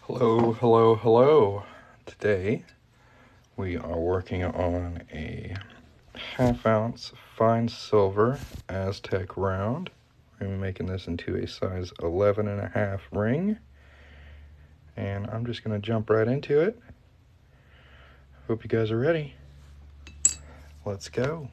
Hello, hello, hello. Today we are working on a half-ounce fine silver Aztec round. We're going to be making this into a size 11.5 ring. And I'm just going to jump right into it. Hope you guys are ready. Let's go.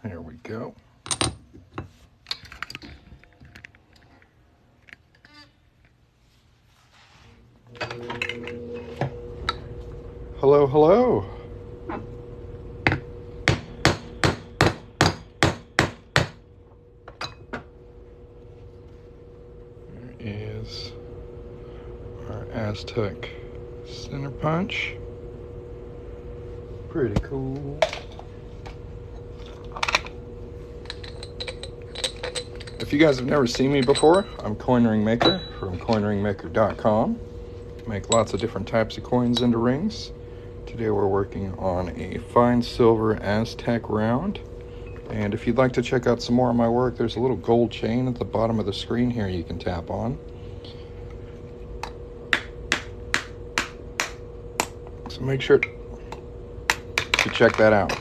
There we go. Hello, hello. There is our Aztec center punch. Pretty cool. If you guys have never seen me before, I'm Coin Ring Maker from coinringmaker.com. Make lots of different types of coins into rings. Today we're working on a fine silver Aztec round. And if you'd like to check out some more of my work, there's a little gold chain at the bottom of the screen here you can tap on. So make sure to check that out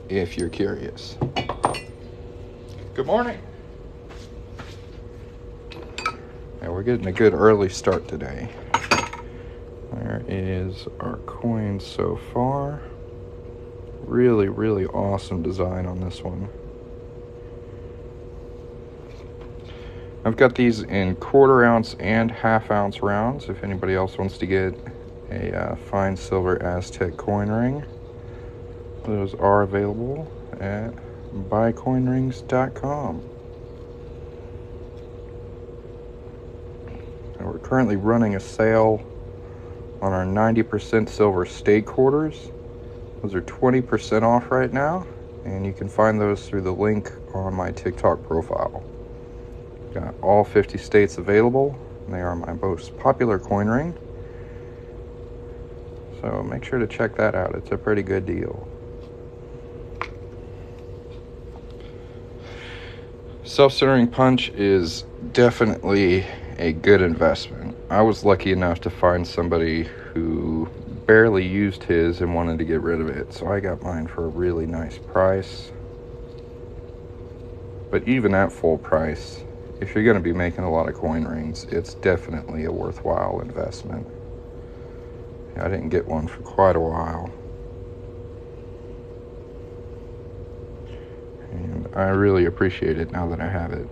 if you're curious. Good morning. Yeah, we're getting a good early start today. There is our coin so far. Really, really awesome design on this one. I've got these in 1/4 ounce and 1/2 ounce rounds. If anybody else wants to get a fine silver Aztec coin ring, those are available at buycoinrings.com. And we're currently running a sale on our 90% silver stake quarters. Those are 20% off right now, and you can find those through the link on my TikTok profile. Got all 50 states available, and they are my most popular coin ring. So make sure to check that out. It's a pretty good deal. Self-centering punch is definitely a good investment. I was lucky enough to find somebody who barely used his and wanted to get rid of it, so I got mine for a really nice price. But even at full price, if you're going to be making a lot of coin rings, it's definitely a worthwhile investment. I didn't get one for quite a while, and I really appreciate it now that I have it.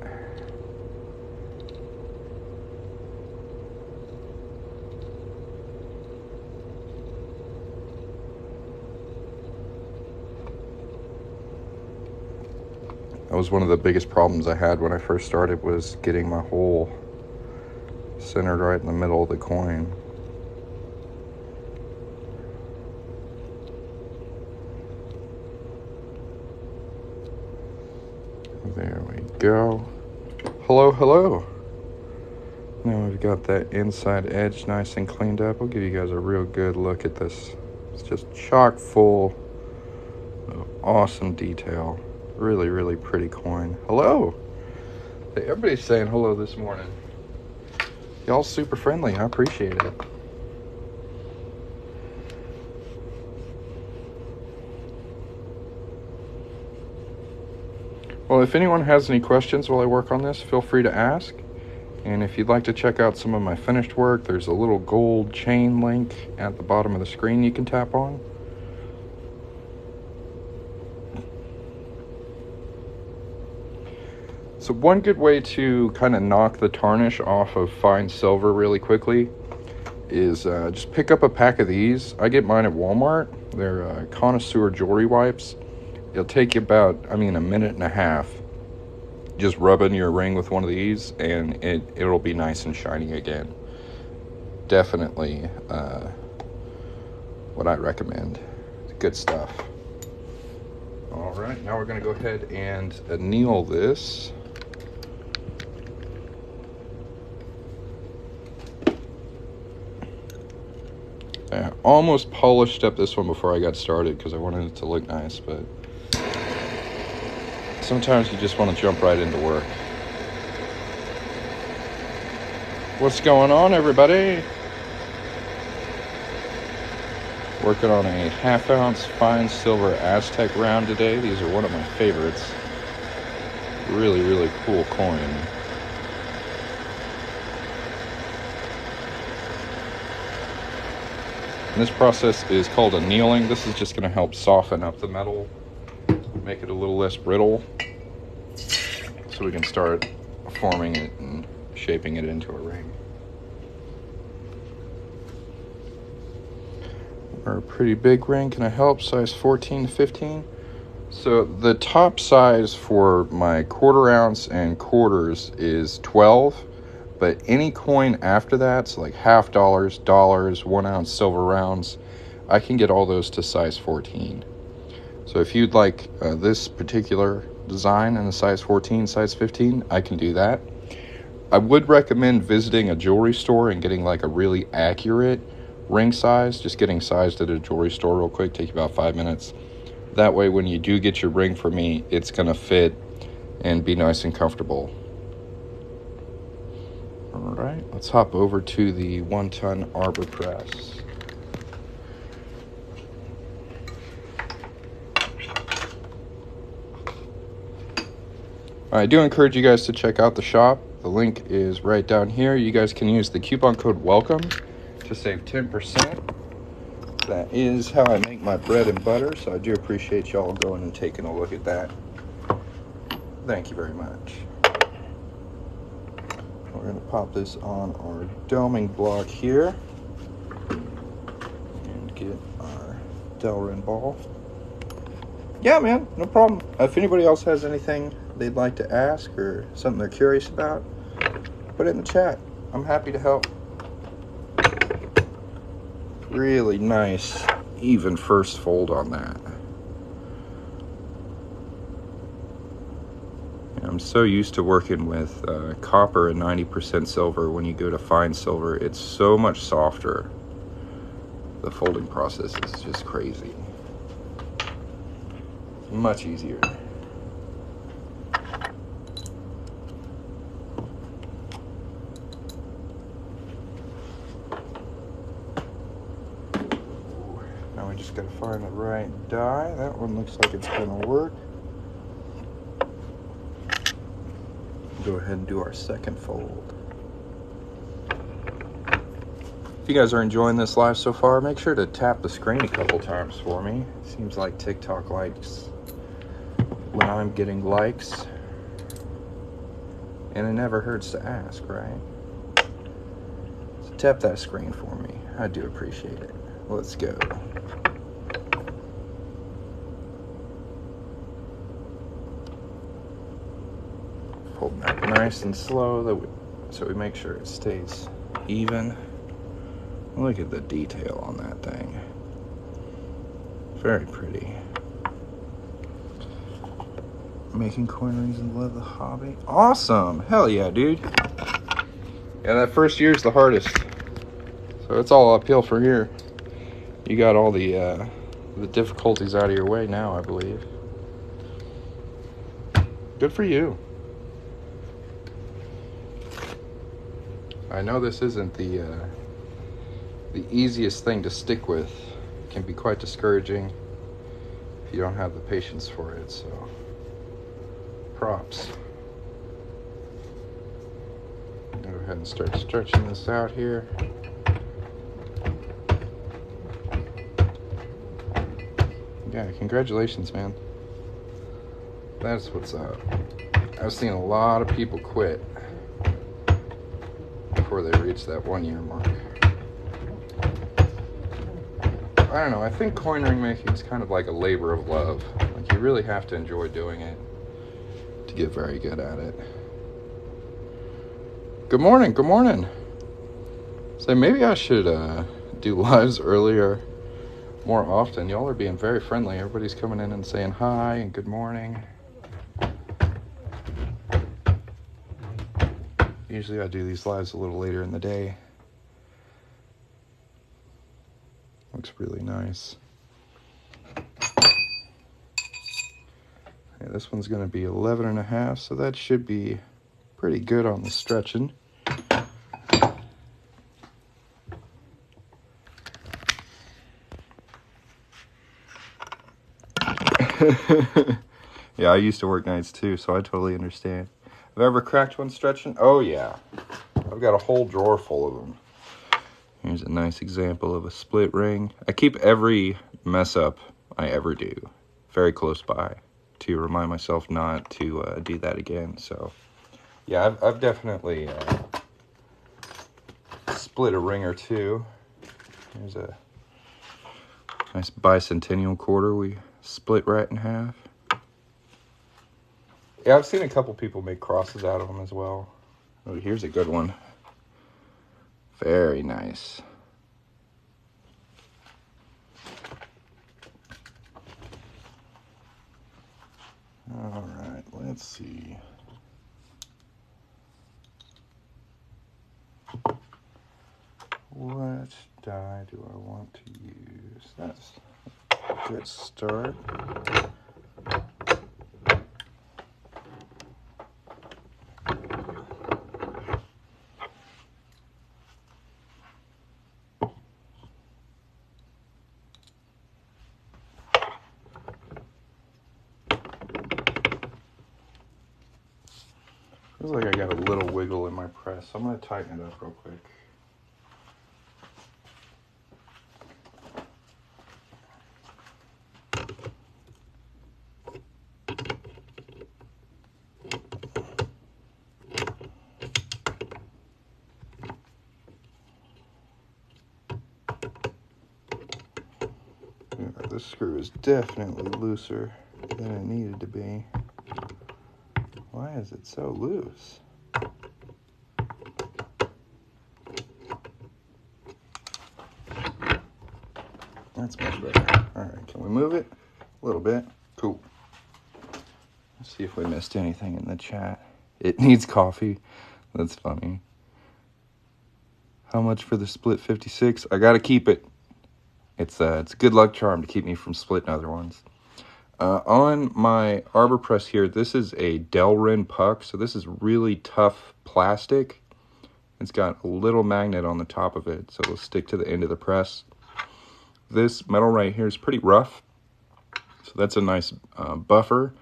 That was one of the biggest problems I had when I first started, was getting my hole centered right in the middle of the coin. There we go. Hello, hello. Now we've got that inside edge nice and cleaned up. I'll give you guys a real good look at this. It's just chock full of awesome detail. Really, really pretty coin. Hello. Hey, everybody's saying hello this morning. Y'all super friendly. I appreciate it. Well, if anyone has any questions while I work on this, feel free to ask. And if you'd like to check out some of my finished work, there's a little gold chain link at the bottom of the screen you can tap on. So one good way to kind of knock the tarnish off of fine silver really quickly is just pick up a pack of these. I get mine at Walmart. They're connoisseur jewelry wipes. It'll take you about, a minute and a half just rubbing your ring with one of these, and it'll be nice and shiny again. Definitely what I recommend. Good stuff. All right, now we're going to go ahead and anneal this. I almost polished up this one before I got started because I wanted it to look nice, but sometimes you just want to jump right into work. What's going on, everybody? Working on a 1/2 ounce fine silver Aztec round today. These are one of my favorites. Really, really cool coin. And this process is called annealing. This is just going to help soften up the metal, make it a little less brittle, so we can start forming it and shaping it into a ring. Or a pretty big ring. Can I help? Size 14 to 15. So the top size for my 1/4 ounce and quarters is 12. But any coin after that, so like $half, dollars, 1 ounce silver rounds, I can get all those to size 14. So if you'd like this particular design in a size 14, size 15, I can do that. I would recommend visiting a jewelry store and getting like a really accurate ring size. Just getting sized at a jewelry store real quick, take you about 5 minutes. That way when you do get your ring from me, it's going to fit and be nice and comfortable. All right, let's hop over to the 1-ton arbor press. I do encourage you guys to check out the shop. The link is right down here. You guys can use the coupon code WELCOME to save 10%. That is how I make my bread and butter, so I do appreciate y'all going and taking a look at that. Thank you very much. We're going to pop this on our doming block here and get our Deburring ball. Yeah, man, no problem. If anybody else has anything they'd like to ask or something they're curious about, put it in the chat. I'm happy to help. Really nice, even first fold on that. I'm so used to working with copper and 90% silver. When you go to fine silver, it's so much softer. The folding process is just crazy. Much easier. Now we just gotta find the right die. That one looks like it's gonna work. Go ahead and do our second fold. If you guys are enjoying this live so far, make sure to tap the screen a couple times for me. Seems like TikTok likes when I'm getting likes, and it never hurts to ask, right? So tap that screen for me. I do appreciate it. Let's go. Hold back nice and slow so we make sure it stays even. Look at the detail on that thing. Very pretty. Making coin rings and love the hobby. Awesome! Hell yeah, dude. Yeah, that first year's the hardest. So it's all uphill from here. You got all the difficulties out of your way now, I believe. Good for you. I know this isn't the easiest thing to stick with. It can be quite discouraging if you don't have the patience for it, so props. Go ahead and start stretching this out here. Yeah, congratulations, man. That's what's up. I've seen a lot of people quit before they reach that 1 year mark. I don't know, I think coin ring making is kind of like a labor of love. Like, you really have to enjoy doing it to get very good at it. Good morning, good morning. So maybe I should do lives earlier, more often. Y'all are being very friendly. Everybody's coming in and saying hi and good morning. Usually I do these lives a little later in the day. Looks really nice. Yeah, this one's going to be 11 and a half, so that should be pretty good on the stretching. Yeah, I used to work nights too, so I totally understand. Have I ever cracked one stretching? Oh yeah. I've got a whole drawer full of them. Here's a nice example of a split ring. I keep every mess up I ever do very close by to remind myself not to do that again. So yeah, I've definitely split a ring or two. Here's a nice bicentennial quarter we split right in half. Yeah, I've seen a couple people make crosses out of them as well. Oh, here's a good one. Very nice. All right, let's see. What die do I want to use? That's a good start. Feels like I got a little wiggle in my press. I'm going to tighten it up real quick. Yeah, this screw is definitely looser than it needed to be. Why is it so loose? That's much better. All right, can we move it? A little bit. Cool. Let's see if we missed anything in the chat. It needs coffee. That's funny. How much for the split 56? I gotta keep it. It's a good luck charm to keep me from splitting other ones. On my arbor press here, this is a Deburring puck, so this is really tough plastic. It's got a little magnet on the top of it, so it'll stick to the end of the press. This metal right here is pretty rough, so that's a nice buffer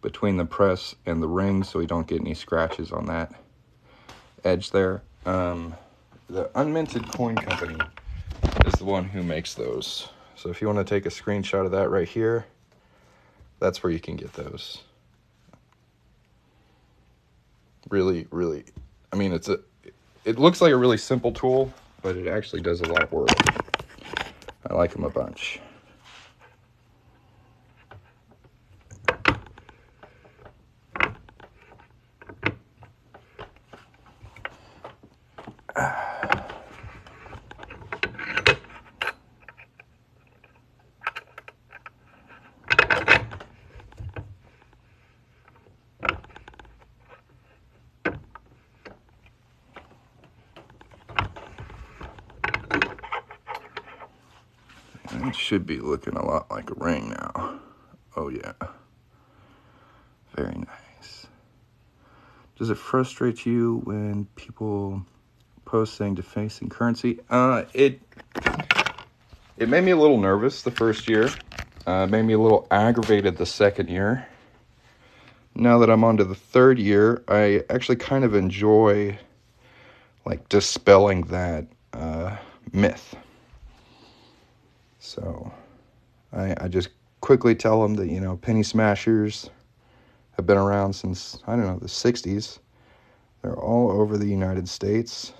between the press and the ring, so we don't get any scratches on that edge there. The Unminted Coin Company is the one who makes those. So if you want to take a screenshot of that right here, that's where you can get those. Really, I mean, it looks like a really simple tool, but it actually does a lot of work. I like them a bunch. It should be looking a lot like a ring now. Oh yeah. Very nice. Does it frustrate you when people post saying defacing currency? It made me a little nervous the first year. It made me a little aggravated the second year. Now that I'm on to the third year, I actually kind of enjoy like dispelling that myth. So I just quickly tell them that, penny smashers, have been around since, I don't know, the 60s. They're all over the United States.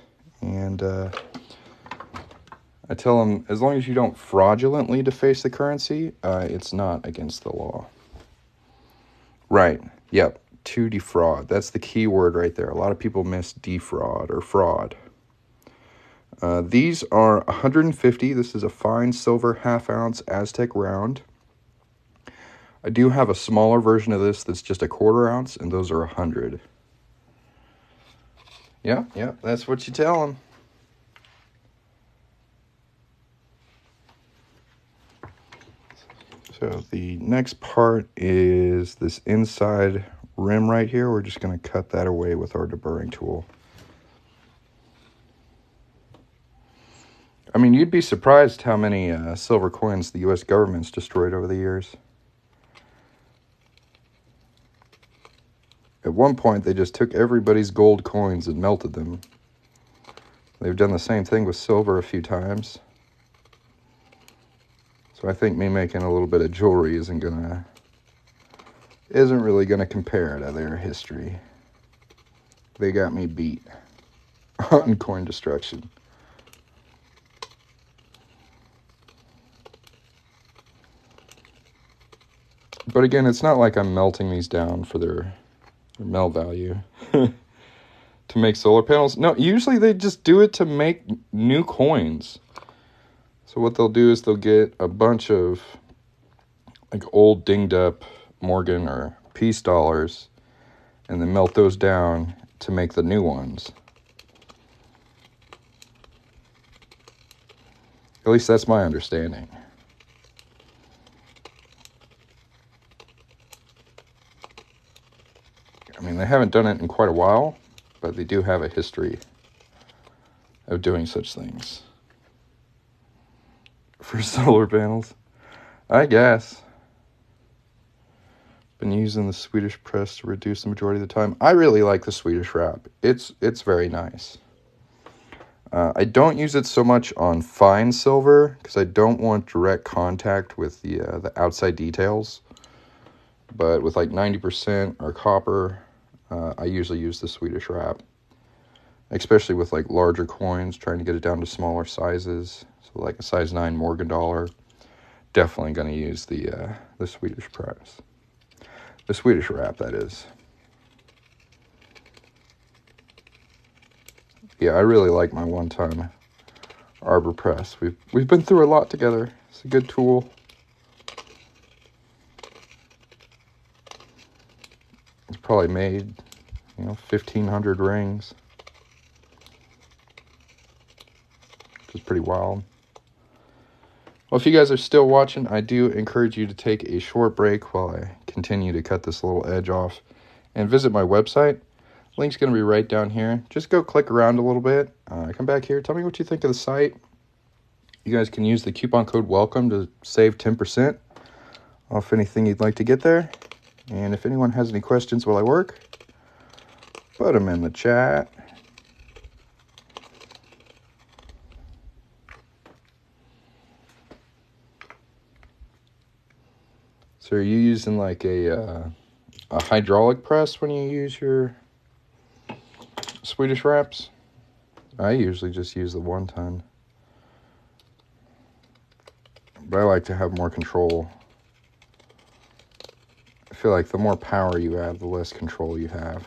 And I tell them, as long as you don't fraudulently deface the currency, it's not against the law. Right. Yep. To defraud. That's the key word right there. A lot of people miss defraud or fraud. These are 150. This is a fine silver half-ounce Aztec round. I do have a smaller version of this that's just a 1/4 ounce, and those are 100. Yeah, that's what you tell them. So the next part is this inside rim right here. We're just going to cut that away with our deburring tool. I mean, you'd be surprised how many silver coins the U.S. government's destroyed over the years. At one point, they just took everybody's gold coins and melted them. They've done the same thing with silver a few times. So I think me making a little bit of jewelry isn't really gonna compare to their history. They got me beat on coin destruction. But again, it's not like I'm melting these down for their melt value to make solar panels. No, usually they just do it to make new coins. So what they'll do is they'll get a bunch of like old dinged up Morgan or peace dollars and then melt those down to make the new ones. At least that's my understanding. I mean, they haven't done it in quite a while, but they do have a history of doing such things. For solar panels, I guess. Been using the Swedish press to reduce the majority of the time. I really like the Swedish wrap. It's very nice. I don't use it so much on fine silver because I don't want direct contact with the outside details. But with like 90% or copper, I usually use the Swedish wrap. Especially with like larger coins, trying to get it down to smaller sizes. So like a size 9 Morgan dollar. Definitely going to use the Swedish press. The Swedish wrap, that is. Yeah, I really like my one-time arbor press. We've been through a lot together. It's a good tool. It's probably made, 1,500 rings. Which is pretty wild. Well, if you guys are still watching, I do encourage you to take a short break while I continue to cut this little edge off and visit my website. Link's going to be right down here. Just go click around a little bit. Come back here. Tell me what you think of the site. You guys can use the coupon code WELCOME to save 10% off anything you'd like to get there. And if anyone has any questions while I work, put them in the chat. So are you using like a hydraulic press when you use your Swedish wraps? I usually just use the 1-ton. But I like to have more control. I feel like the more power you add, the less control you have.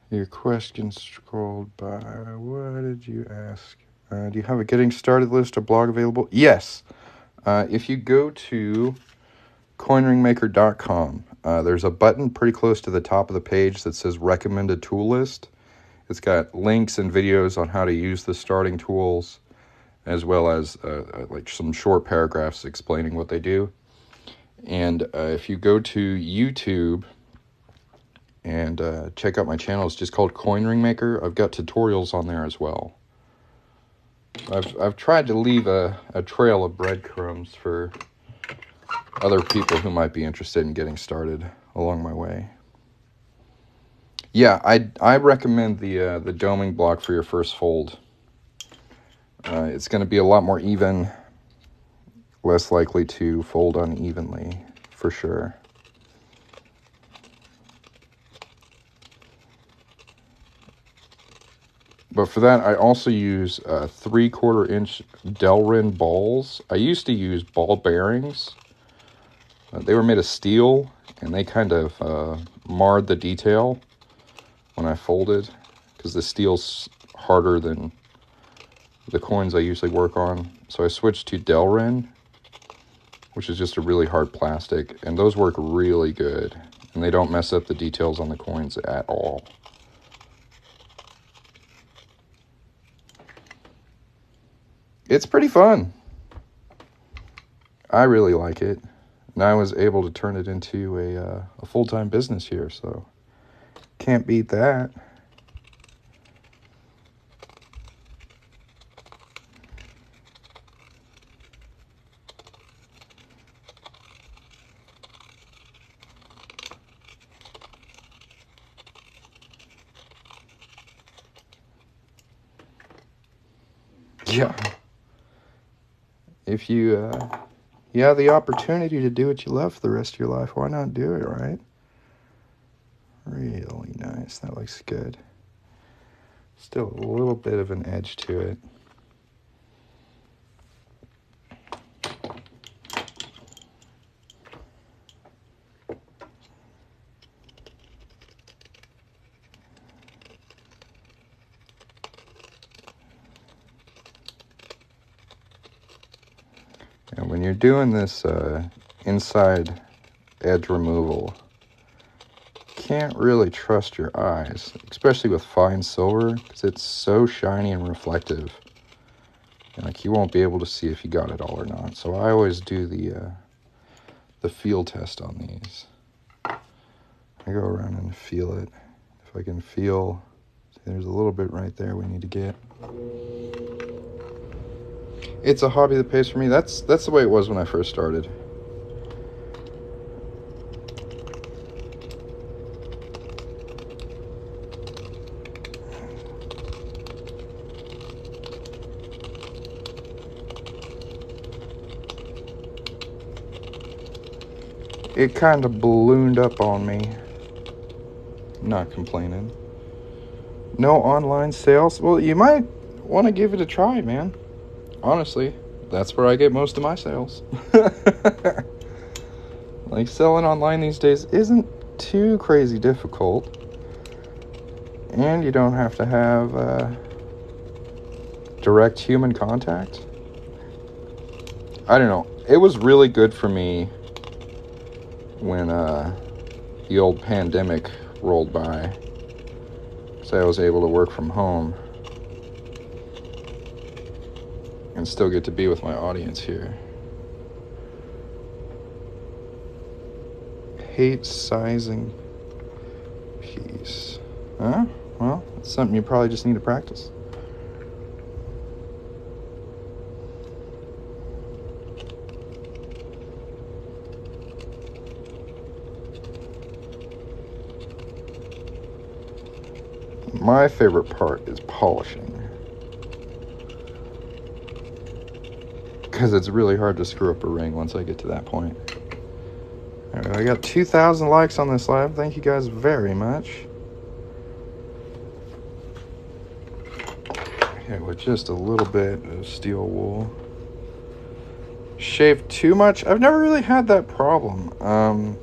Your question scrolled by. What did you ask? Do you have a getting started list or blog available? Yes. If you go to coinringmaker.com, there's a button pretty close to the top of the page that says recommended tool list. It's got links and videos on how to use the starting tools, as well as like some short paragraphs explaining what they do. And if you go to YouTube and check out my channel, it's just called Coin Ring Maker. I've got tutorials on there as well. I've tried to leave a trail of breadcrumbs for other people who might be interested in getting started along my way. Yeah, I recommend the doming block for your first fold. It's going to be a lot more even, less likely to fold unevenly, for sure. But for that, I also use 3/4 inch Deburring balls. I used to use ball bearings. They were made of steel, and they kind of marred the detail when I folded, because the steel's harder than the coins I usually work on. So I switched to Deburring, which is just a really hard plastic, and those work really good, and they don't mess up the details on the coins at all. It's pretty fun. I really like it, and I was able to turn it into a full-time business here, so can't beat that. Yeah. If you have the opportunity to do what you love for the rest of your life, why not do it, right? Really nice. That looks good. Still a little bit of an edge to it. And when you're doing this inside edge removal, can't really trust your eyes, especially with fine silver, because it's so shiny and reflective. And like, you won't be able to see if you got it all or not. So I always do the feel test on these. I go around and feel it. If I can feel, see, there's a little bit right there we need to get. It's a hobby that pays for me. That's the way it was when I first started. It kind of ballooned up on me. Not complaining. No online sales? Well, you might want to give it a try, man. Honestly, that's where I get most of my sales. Like, selling online these days isn't too crazy difficult. And you don't have to have direct human contact. I don't know. It was really good for me when the old pandemic rolled by. So I was able to work from home and still get to be with my audience here. Hate sizing piece. Huh? Well, it's something you probably just need to practice. My favorite part is polishing, because it's really hard to screw up a ring once I get to that point. Anyway, I got 2,000 likes on this live. Thank you guys very much. Okay, with just a little bit of steel wool. Shaved too much? I've never really had that problem.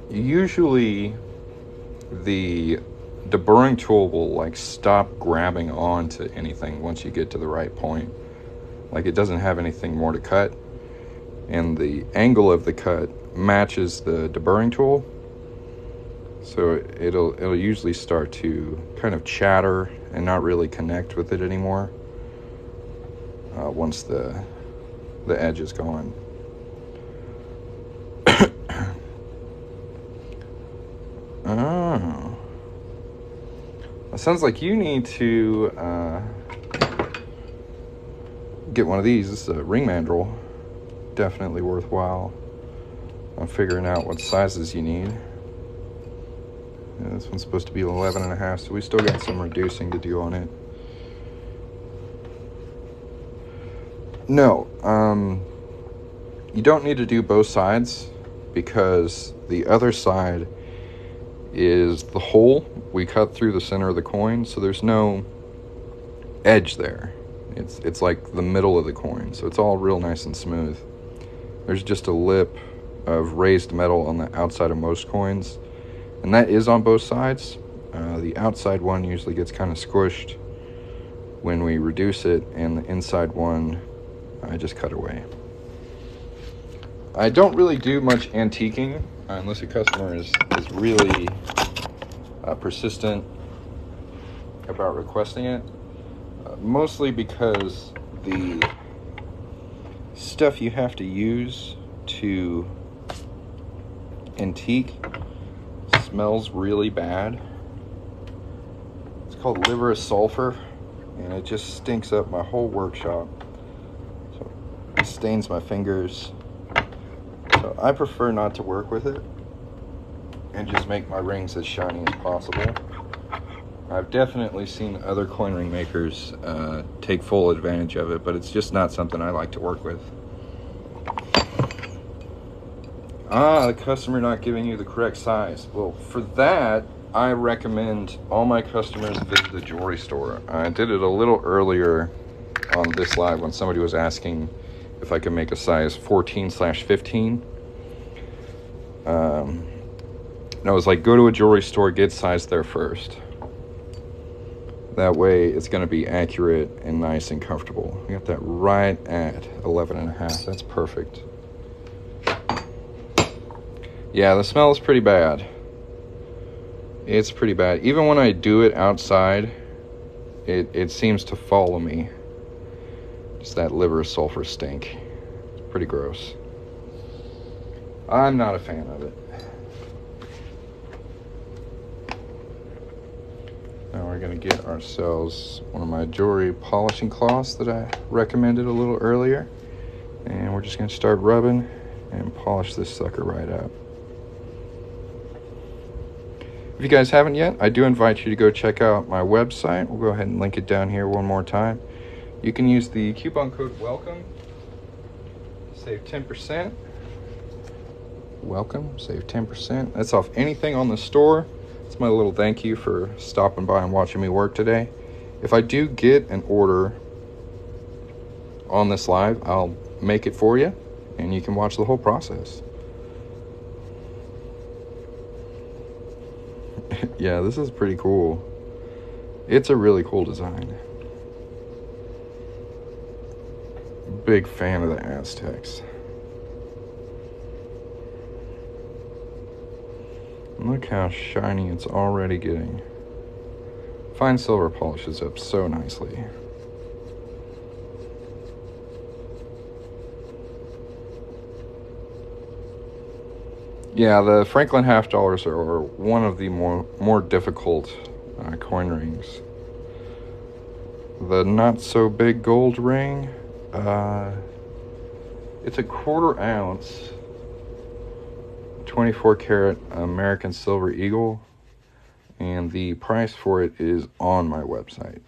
Usually the deburring tool will like stop grabbing onto anything once you get to the right point. Like, it doesn't have anything more to cut, and the angle of the cut matches the deburring tool, so it'll usually start to kind of chatter and not really connect with it anymore once the edge is gone. Oh, it sounds like you need to get one of these. This is a ring mandrel. definitely worthwhile on figuring out what sizes you need. This one's supposed to be 11.5, so we still got some reducing to do on it. No, you don't need to do both sides, because the other side is the hole we cut through the center of the coin, so there's no edge there. It's like the middle of the coin, so it's all real nice and smooth. There's just a lip of raised metal on the outside of most coins, and that is on both sides. The outside one usually gets kind of squished when we reduce it, and the inside one I just cut away. I don't really do much antiquing unless a customer is really persistent about requesting it. Mostly because the stuff you have to use to antique smells really bad. It's called liver of sulfur, and it just stinks up my whole workshop. So it stains my fingers. So I prefer not to work with it and just make my rings as shiny as possible. I've definitely seen other coin ring makers take full advantage of it, but it's just not something I like to work with. The customer not giving you the correct size. Well, for that, I recommend all my customers visit the jewelry store. I did it a little earlier on this live when somebody was asking if I could make a size 14/15. And I was like, go to a jewelry store, get size there first. That way it's going to be accurate and nice and comfortable. We got that right at 11.5. That's perfect. Yeah, the smell is pretty bad. It's pretty bad. Even when I do it outside, it seems to follow me. Just that liver of sulfur stink. It's pretty gross. I'm not a fan of it. Now we're going to get ourselves one of my jewelry polishing cloths that I recommended a little earlier. And we're just going to start rubbing and polish this sucker right up. If you guys haven't yet, I do invite you to go check out my website. We'll go ahead and link it down here one more time. You can use the coupon code WELCOME. Save 10%. Welcome, save 10%. That's off anything on the store. It's my little thank you for stopping by and watching me work today. If I do get an order on this live, I'll make it for you, and you can watch the whole process. Yeah, this is pretty cool. It's a really cool design. Big fan of the Aztecs. Look how shiny it's already getting. Fine silver polishes up so nicely. Yeah, the Franklin half dollars are one of the more difficult coin rings. The not so big gold ring, it's a 1/4 ounce 24 karat American Silver Eagle, and the price for it is on my website.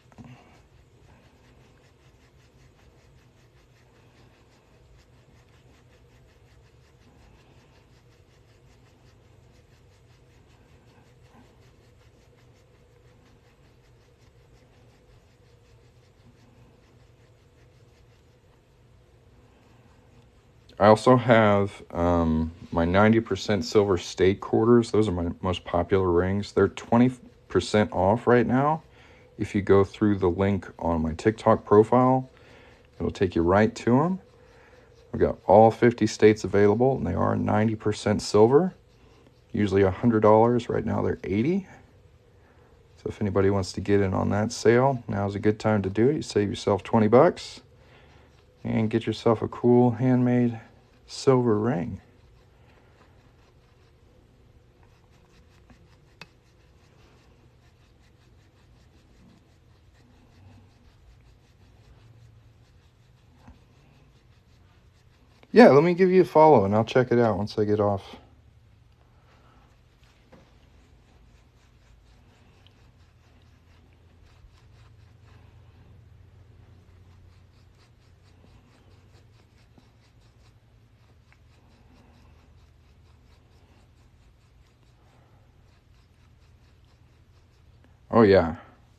I also have my 90% silver state quarters. Those are my most popular rings. They're 20% off right now. If you go through the link on my TikTok profile, it'll take you right to them. I've got all 50 states available, and they are 90% silver. Usually $100. Right now they're $80. So if anybody wants to get in on that sale, now's a good time to do it. You save yourself 20 bucks and get yourself a cool handmade silver ring. Yeah, let me give you a follow and I'll check it out once I get off. Oh yeah,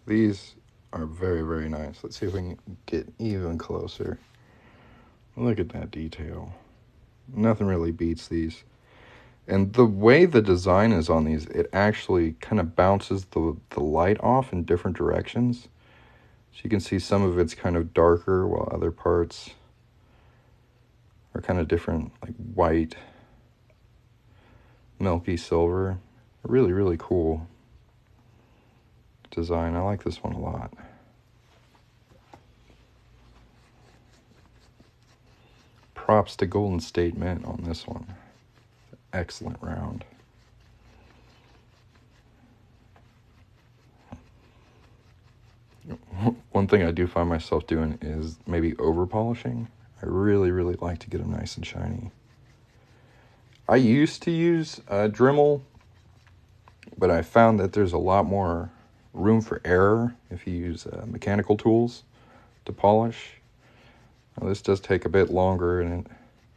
these are very, very nice. Let's see if we can get even closer. Look at that detail. Nothing really beats these. And the way the design is on these, it actually kind of bounces the light off in different directions. So you can see some of it's kind of darker while other parts are kind of different, like white, milky silver. Really, really cool design. I like this one a lot. Props to Golden State Mint on this one. Excellent round. One thing I do find myself doing is maybe over polishing. I really, really like to get them nice and shiny. I used to use Dremel, but I found that there's a lot more room for error if you use mechanical tools to polish. Now, this does take a bit longer and it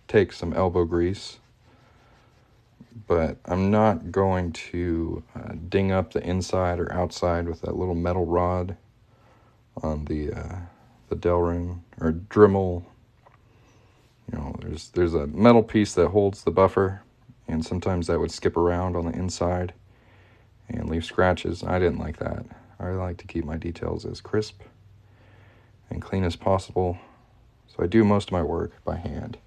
takes some elbow grease, but I'm not going to ding up the inside or outside with that little metal rod on the Deburring or Dremel. You know, there's a metal piece that holds the buffer, and sometimes that would skip around on the inside and leave scratches. I didn't like that. I like to keep my details as crisp and clean as possible. So I do most of my work by hand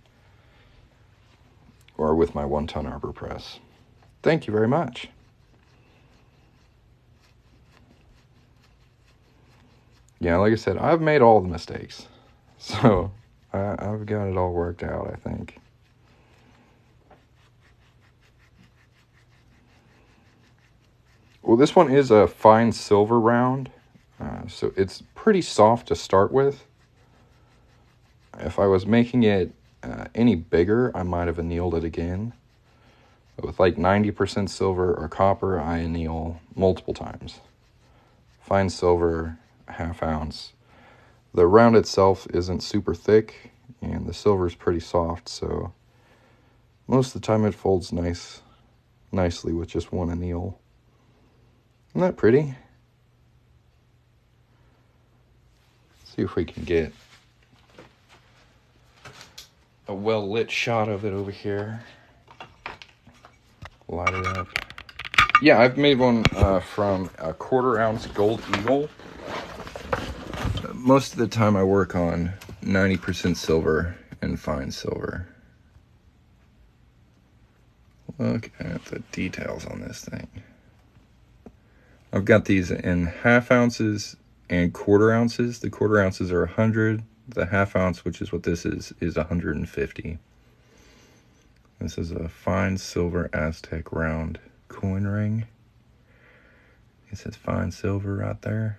or with my 1-ton arbor press. Thank you very much. Yeah, like I said, I've made all the mistakes. So I've got it all worked out, I think. Well, this one is a fine silver round, so it's pretty soft to start with. If I was making it any bigger, I might have annealed it again. But with like 90% silver or copper, I anneal multiple times. Fine silver, ½ ounce. The round itself isn't super thick, and the silver is pretty soft, so most of the time it folds nicely with just one anneal. Isn't that pretty? See if we can get a well-lit shot of it over here. Light it up. Yeah, I've made one from a 1/4 ounce gold eagle. Most of the time I work on 90% silver and fine silver. Look at the details on this thing. I've got these in ½ ounces and 1/4 ounces. The 1/4 ounces are 100. The ½ ounce, which is what this is 150. This is a fine silver Aztec round coin ring. It says fine silver right there.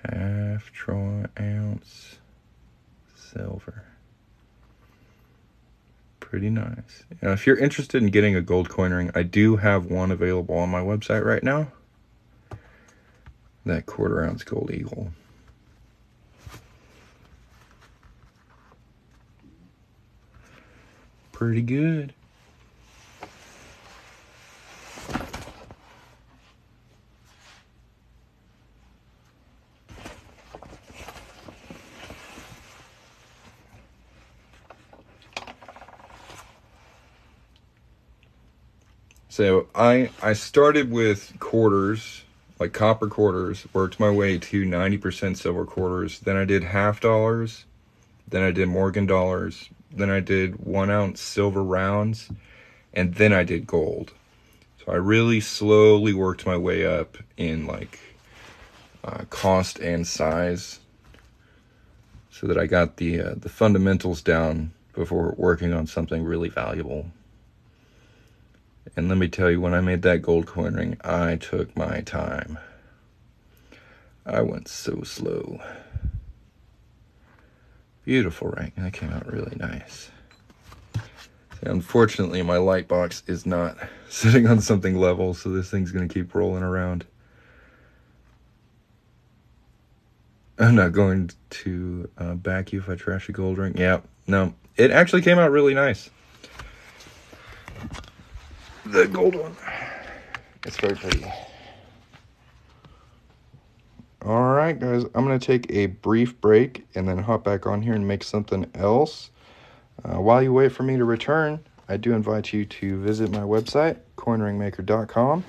½ ounce silver. Pretty nice. Now, if you're interested in getting a gold coin ring, I do have one available on my website right now. That 1/4 ounce gold eagle. Pretty good. So I started with quarters, like copper quarters, worked my way to 90% silver quarters. Then I did $half. Then I did Morgan dollars. Then I did 1 ounce silver rounds. And then I did gold. So I really slowly worked my way up in like cost and size, so that I got the fundamentals down before working on something really valuable. And let me tell you, when I made that gold coin ring, I took my time. I went so slow. Beautiful ring. That came out really nice. Unfortunately, my light box is not sitting on something level, so this thing's going to keep rolling around. I'm not going to back you if I trash a gold ring. Yeah, no. It actually came out really nice. The gold one. It's very pretty. Alright, guys. I'm going to take a brief break and then hop back on here and make something else. While you wait for me to return, I do invite you to visit my website, coinringmaker.com.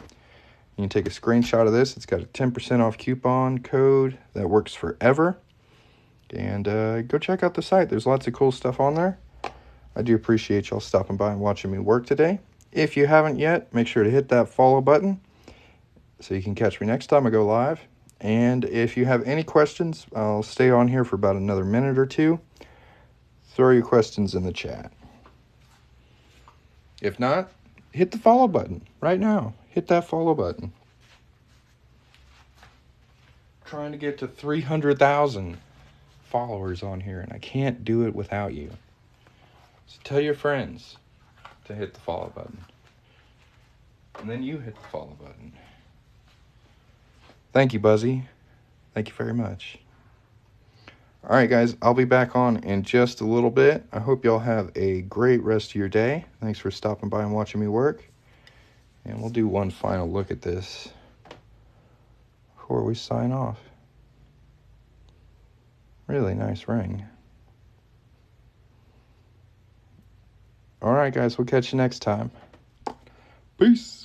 You can take a screenshot of this. It's got a 10% off coupon code that works forever. And go check out the site. There's lots of cool stuff on there. I do appreciate y'all stopping by and watching me work today. If you haven't yet, make sure to hit that follow button so you can catch me next time I go live. And if you have any questions, I'll stay on here for about another minute or two. Throw your questions in the chat. If not, hit the follow button right now. Hit that follow button. Trying to get to 300,000 followers on here, and I can't do it without you. So tell your friends to hit the follow button. And then you hit the follow button. Thank you, Buzzy. Thank you very much. Alright, guys, I'll be back on in just a little bit. I hope y'all have a great rest of your day. Thanks for stopping by and watching me work. And we'll do one final look at this before we sign off. Really nice ring. Alright, guys, we'll catch you next time. Peace.